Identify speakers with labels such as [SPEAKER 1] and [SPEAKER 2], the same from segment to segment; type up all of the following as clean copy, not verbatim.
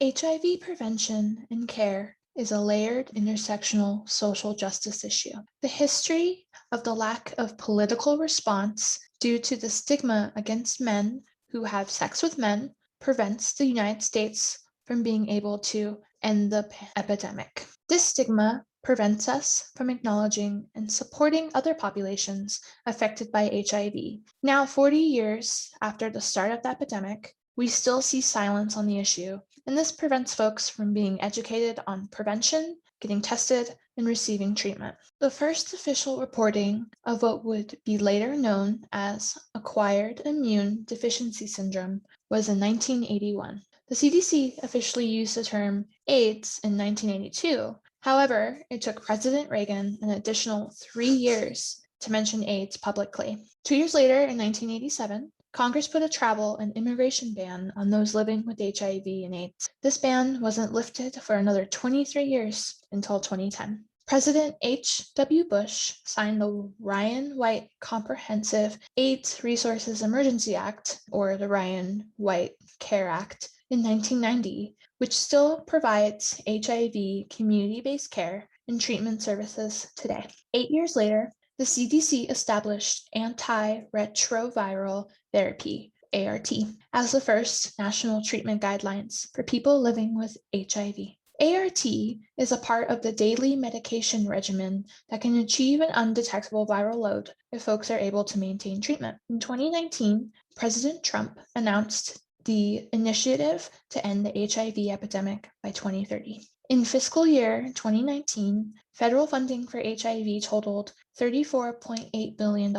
[SPEAKER 1] HIV prevention and care is a layered intersectional social justice issue. The history of the lack of political response due to the stigma against men who have sex with men prevents the United States from being able to end the epidemic. This stigma prevents us from acknowledging and supporting other populations affected by HIV. Now, 40 years after the start of the epidemic, we still see silence on the issue, and this prevents folks from being educated on prevention, getting tested, and receiving treatment. The first official reporting of what would be later known as acquired immune deficiency syndrome was in 1981. The CDC officially used the term AIDS in 1982. However, it took President Reagan an additional 3 years to mention AIDS publicly. 2 years later, in 1987, Congress put a travel and immigration ban on those living with HIV and AIDS. This ban wasn't lifted for another 23 years until 2010. President H.W. Bush signed the Ryan White Comprehensive AIDS Resources Emergency Act, or the Ryan White Care Act, in 1990, which still provides HIV community-based care and treatment services today. 8 years later, the CDC established antiretroviral therapy, ART, as the first national treatment guidelines for people living with HIV. ART is a part of the daily medication regimen that can achieve an undetectable viral load if folks are able to maintain treatment. In 2019, President Trump announced the initiative to end the HIV epidemic by 2030. In fiscal year 2019, federal funding for HIV totaled $34.8 billion,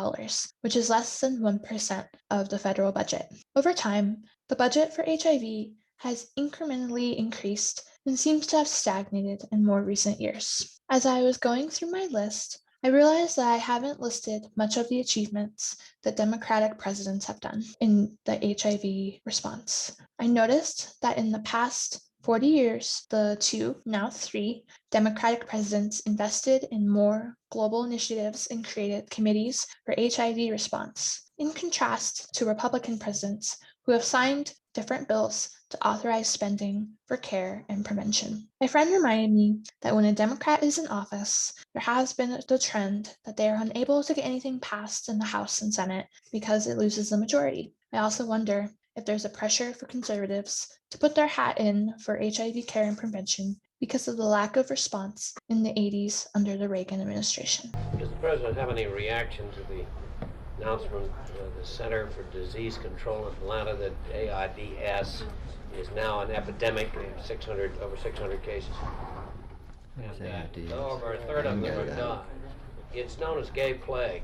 [SPEAKER 1] which is less than 1% of the federal budget. Over time, the budget for HIV has incrementally increased and seems to have stagnated in more recent years. As I was going through my list, I realized that I haven't listed much of the achievements that Democratic presidents have done in the HIV response. I noticed that in the past 40 years, the 2, now 3, Democratic presidents invested in more global initiatives and created committees for HIV response, in contrast to Republican presidents who have signed different bills to authorize spending for care and prevention. My friend reminded me that when a Democrat is in office, there has been the trend that they are unable to get anything passed in the House and Senate because it loses the majority. I also wonder if there's a pressure for conservatives to put their hat in for HIV care and prevention because of the lack of response in the 80s under the Reagan administration.
[SPEAKER 2] Does the president have any reaction to the announcement from the Center for Disease Control in Atlanta that AIDS is now an epidemic, over 600 cases? And over a third of them are died. It's known as gay plague.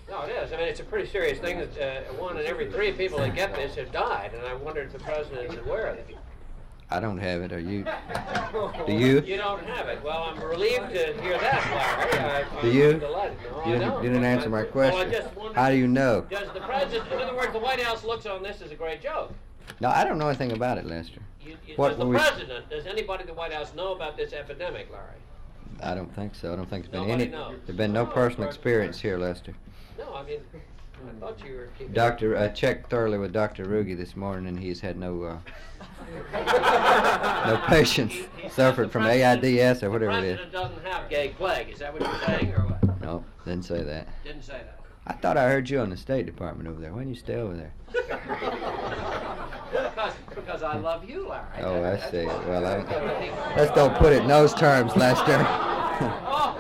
[SPEAKER 2] No, it is. I mean, it's a pretty serious thing that 1 in every 3 people that get this have died, and I wondered if the president is aware of it.
[SPEAKER 3] I don't have it. Are you? Do you?
[SPEAKER 2] You don't have it. Well, I'm relieved to hear that, Larry.
[SPEAKER 3] Do you?
[SPEAKER 2] No,
[SPEAKER 3] you
[SPEAKER 2] I don't.
[SPEAKER 3] Didn't answer my question.
[SPEAKER 2] Well, I just wondered,
[SPEAKER 3] how do you know?
[SPEAKER 2] Does the president, in other words, the White House looks on this as a great joke.
[SPEAKER 3] No, I don't know anything about it, Lester.
[SPEAKER 2] Does anybody in the White House know about this epidemic, Larry?
[SPEAKER 3] I don't think so. I don't think
[SPEAKER 2] Nobody
[SPEAKER 3] there's
[SPEAKER 2] knows.
[SPEAKER 3] been no personal experience here, Lester.
[SPEAKER 2] No, I mean, I thought you were keeping...
[SPEAKER 3] I checked thoroughly with Dr. Ruge this morning, and he's had no no patients suffered from AIDS or whatever it is.
[SPEAKER 2] The president doesn't have gay plague. Is that what you're saying, or what?
[SPEAKER 3] No, didn't say that.
[SPEAKER 2] Didn't say that.
[SPEAKER 3] I thought I heard you on the State Department over there. Why don't you stay over there?
[SPEAKER 2] Because I love you, Larry.
[SPEAKER 3] Oh, I see. Well, let's don't put it in those terms, Lester.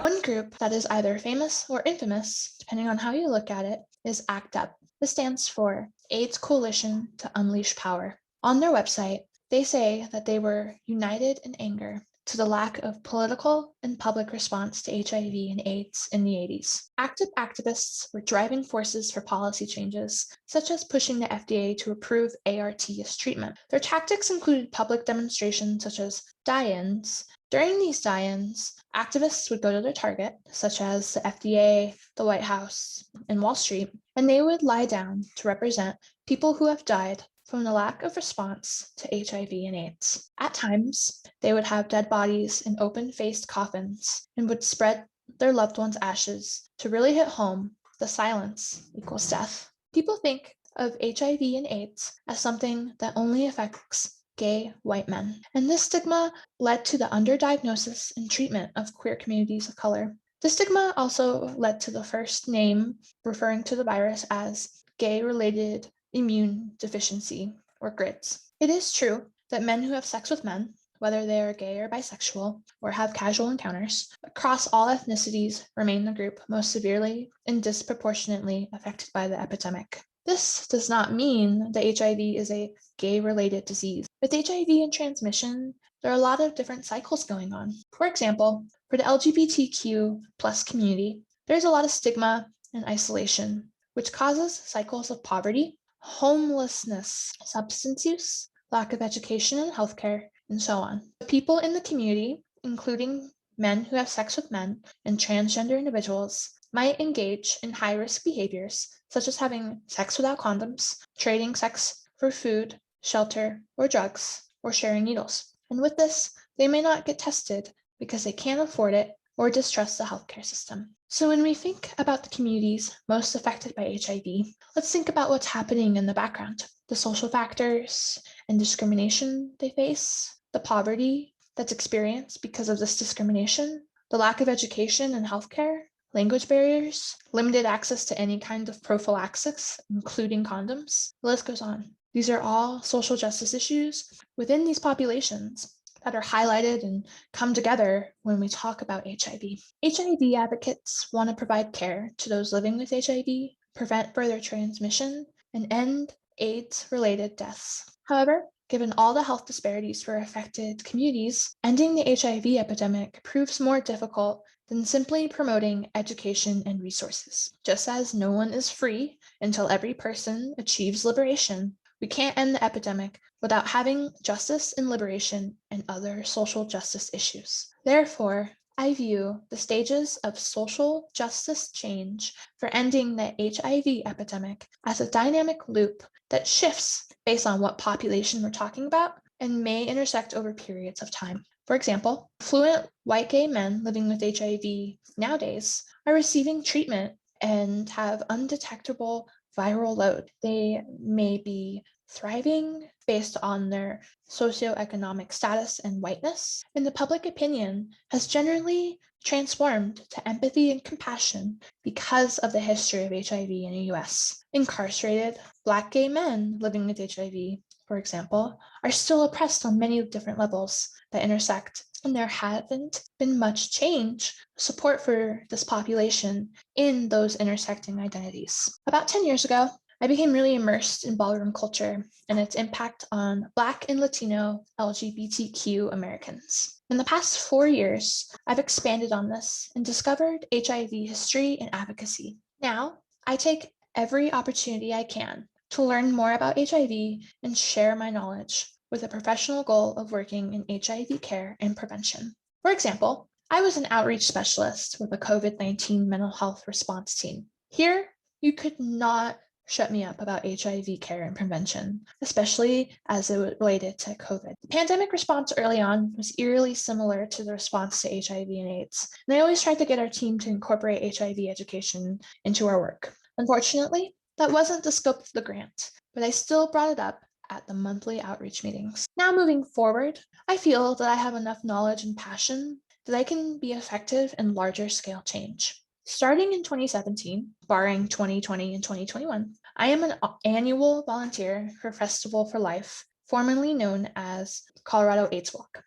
[SPEAKER 1] One group that is either famous or infamous, depending on how you look at it, is ACT UP. This stands for AIDS Coalition to Unleash Power. On their website, they say that they were united in anger to the lack of political and public response to HIV and AIDS in the 80s. ACT UP activists were driving forces for policy changes, such as pushing the FDA to approve ART as treatment. Their tactics included public demonstrations such as die-ins. During these die-ins, activists would go to their target, such as the FDA, the White House, and Wall Street, and they would lie down to represent people who have died from the lack of response to HIV and AIDS. At times, they would have dead bodies in open-faced coffins and would spread their loved ones' ashes to really hit home the silence equals death. People think of HIV and AIDS as something that only affects gay white men. And this stigma led to the underdiagnosis and treatment of queer communities of color. The stigma also led to the first name referring to the virus as gay-related immune deficiency, or GRIDS. It is true that men who have sex with men, whether they are gay or bisexual, or have casual encounters, across all ethnicities remain the group most severely and disproportionately affected by the epidemic. This does not mean that HIV is a gay-related disease. With HIV and transmission, there are a lot of different cycles going on. For example, for the LGBTQ plus community, there's a lot of stigma and isolation, which causes cycles of poverty, homelessness, substance use, lack of education and healthcare, and so on. The people in the community, including men who have sex with men and transgender individuals, might engage in high-risk behaviors such as having sex without condoms, trading sex for food, shelter, or drugs, or sharing needles. And with this, they may not get tested because they can't afford it or distrust the healthcare system. So when we think about the communities most affected by HIV, let's think about what's happening in the background, the social factors and discrimination they face, the poverty that's experienced because of this discrimination, the lack of education and healthcare, language barriers, limited access to any kind of prophylaxis, including condoms. The list goes on. These are all social justice issues within these populations that are highlighted and come together when we talk about HIV. HIV advocates want to provide care to those living with HIV, prevent further transmission, and end AIDS-related deaths. However, given all the health disparities for affected communities, ending the HIV epidemic proves more difficult than simply promoting education and resources. Just as no one is free until every person achieves liberation, we can't end the epidemic without having justice and liberation and other social justice issues. Therefore, I view the stages of social justice change for ending the HIV epidemic as a dynamic loop that shifts based on what population we're talking about and may intersect over periods of time. For example, fluent white gay men living with HIV nowadays are receiving treatment and have undetectable viral load. They may be thriving based on their socioeconomic status and whiteness, and the public opinion has generally transformed to empathy and compassion because of the history of HIV in the US. Incarcerated Black gay men living with HIV, for example, are still oppressed on many different levels that intersect, and there hasn't been much change, support for this population in those intersecting identities. About 10 years ago, I became really immersed in ballroom culture and its impact on Black and Latino LGBTQ Americans. In the past 4 years, I've expanded on this and discovered HIV history and advocacy. Now, I take every opportunity I can to learn more about HIV and share my knowledge with a professional goal of working in HIV care and prevention. For example, I was an outreach specialist with a COVID-19 mental health response team. Here, you could not shut me up about HIV care and prevention, especially as it related to COVID. The pandemic response early on was eerily similar to the response to HIV and AIDS, and I always tried to get our team to incorporate HIV education into our work. Unfortunately, that wasn't the scope of the grant, but I still brought it up at the monthly outreach meetings. Now moving forward, I feel that I have enough knowledge and passion that I can be effective in larger scale change. Starting in 2017, barring 2020 and 2021, I am an annual volunteer for Festival for Life, formerly known as Colorado AIDS Walk.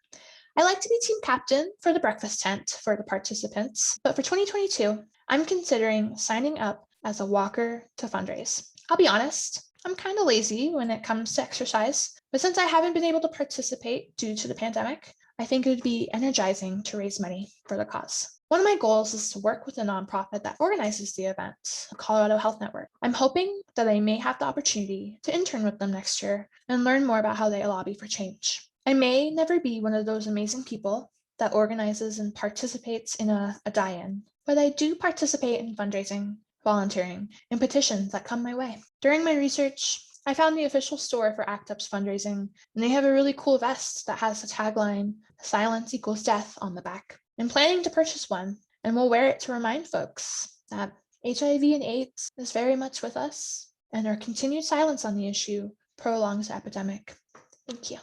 [SPEAKER 1] I like to be team captain for the breakfast tent for the participants, but for 2022, I'm considering signing up as a walker to fundraise. I'll be honest, I'm kind of lazy when it comes to exercise, but since I haven't been able to participate due to the pandemic, I think it would be energizing to raise money for the cause. One of my goals is to work with a nonprofit that organizes the event, the Colorado Health Network. I'm hoping that I may have the opportunity to intern with them next year and learn more about how they lobby for change. I may never be one of those amazing people that organizes and participates in a die-in, but I do participate in fundraising, volunteering, and petitions that come my way. During my research, I found the official store for ACT UP's fundraising, and they have a really cool vest that has the tagline, "Silence equals death" on the back. I'm planning to purchase one, and we'll wear it to remind folks that HIV and AIDS is very much with us, and our continued silence on the issue prolongs the epidemic. Thank you.